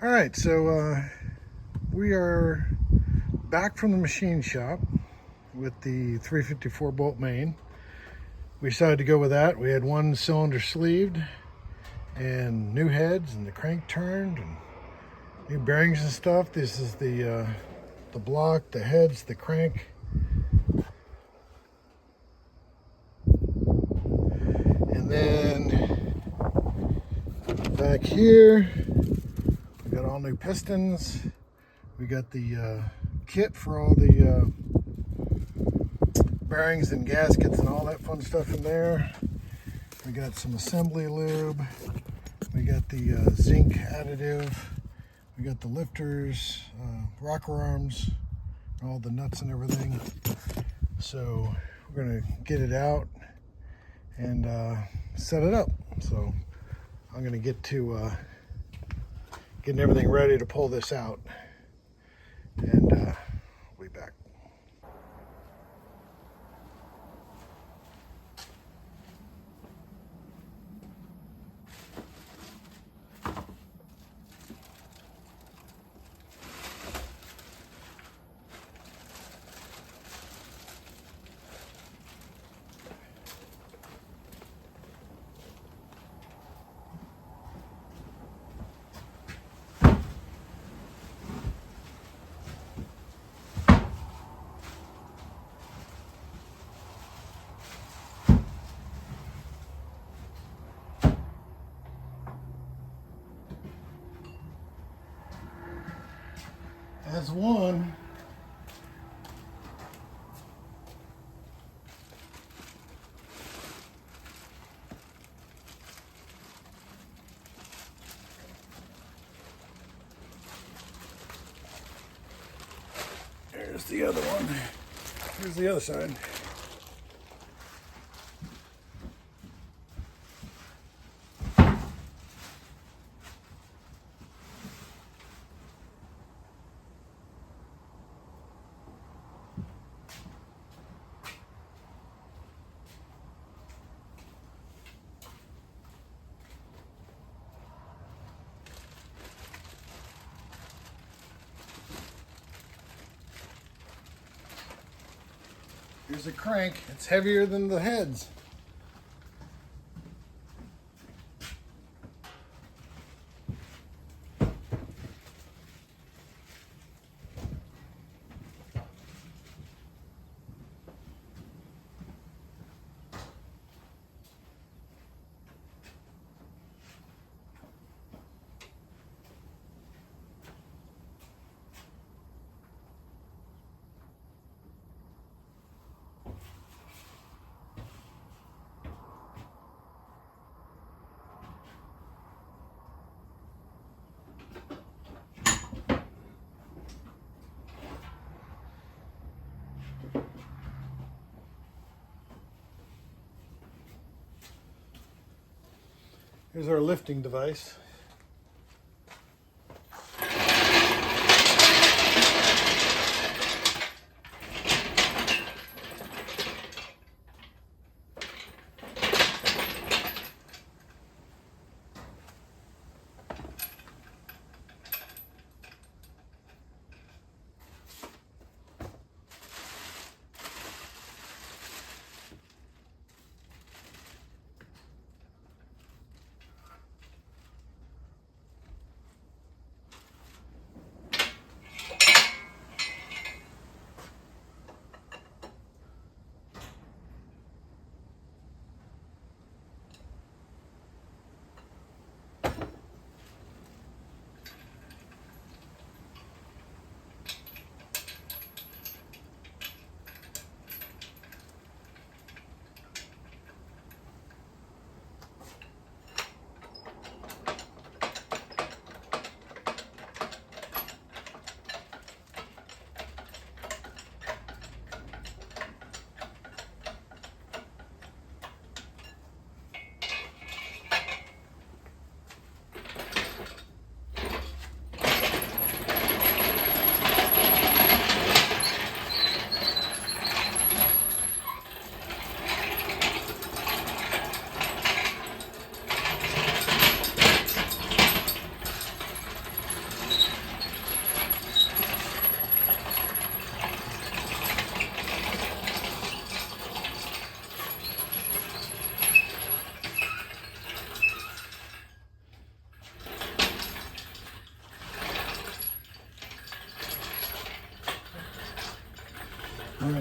All right, so we are back from the machine shop with the 354 bolt main. We decided to go with that. We had one cylinder sleeved and new heads, and the crank turned, and new bearings and stuff. This is the block, the heads, the crank. And then back here, we got all new pistons. We got the kit for all the bearings and gaskets and all that fun stuff in there. We got some assembly lube. We got the zinc additive. We got the lifters, rocker arms, all the nuts and everything. So we're gonna get it out and set it up. So I'm gonna get to getting everything ready to pull this out, and we'll be back. As one, there's the other one. Here's the other side. Here's the crank. It's heavier than the heads. Here's our lifting device.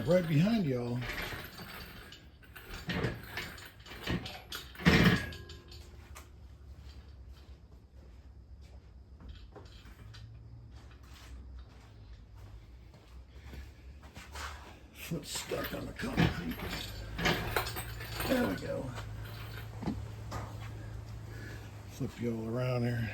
right behind y'all. Foot stuck on the concrete. There we go. Flip you all around here.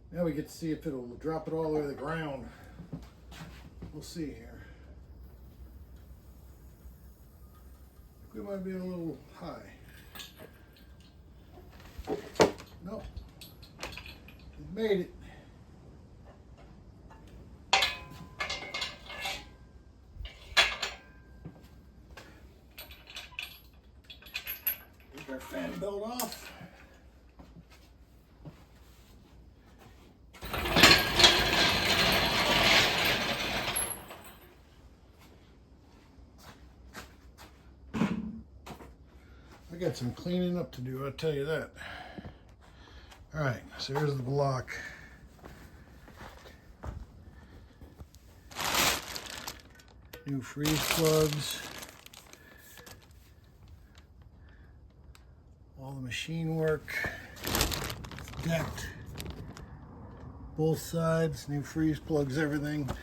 Now we get to see if it'll drop it all the way to the ground. We'll see here. We might be a little high. Nope. It made it. Take our fan belt off. I got some cleaning up to do, I'll tell you that. All right, so here's the block. New freeze plugs. All the machine work. It's decked. Both sides, new freeze plugs, everything. Got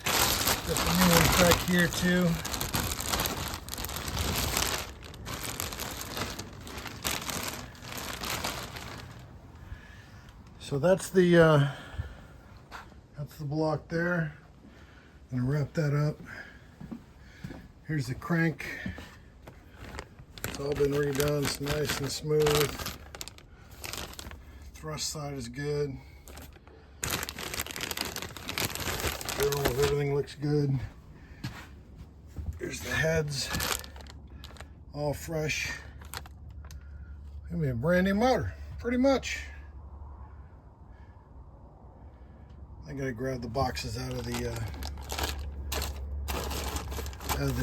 the new ones back here too. So that's the block there. I'm gonna wrap that up. Here's the crank. It's all been redone. It's nice and smooth. Thrust side is good. Everything looks good. Here's the heads, all fresh. Gonna be a brand new motor, pretty much. I gotta grab the boxes out of the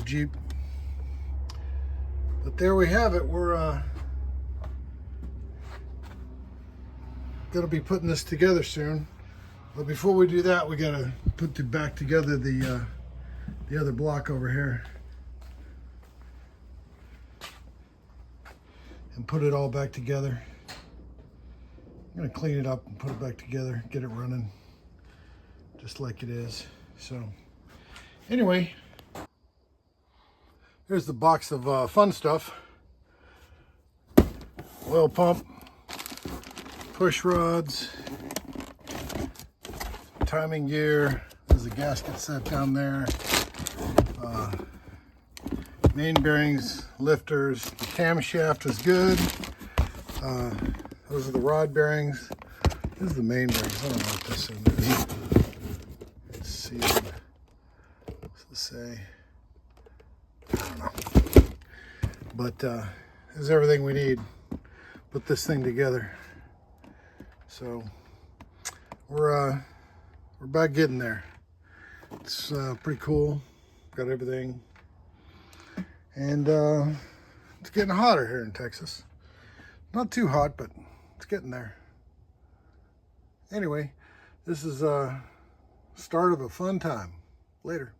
Jeep. But there we have it. We're gonna be putting this together soon. But before we do that, we gotta put back together the other block over here and put it all back together. I'm gonna clean it up and put it back together, get it running just like it is. So anyway, here's the box of fun stuff. Oil pump, push rods, timing gear. There's a gasket set down there. Main bearings, lifters. The camshaft is good. Those are the rod bearings. This is the main bearings. I don't know what this is. Let's see. What's it say? I don't know. But this is everything we need. Put this thing together. So we're about getting there. It's pretty cool. Got everything. And it's getting hotter here in Texas. Not too hot, but it's getting there. Anyway, this is start of a fun time. Later.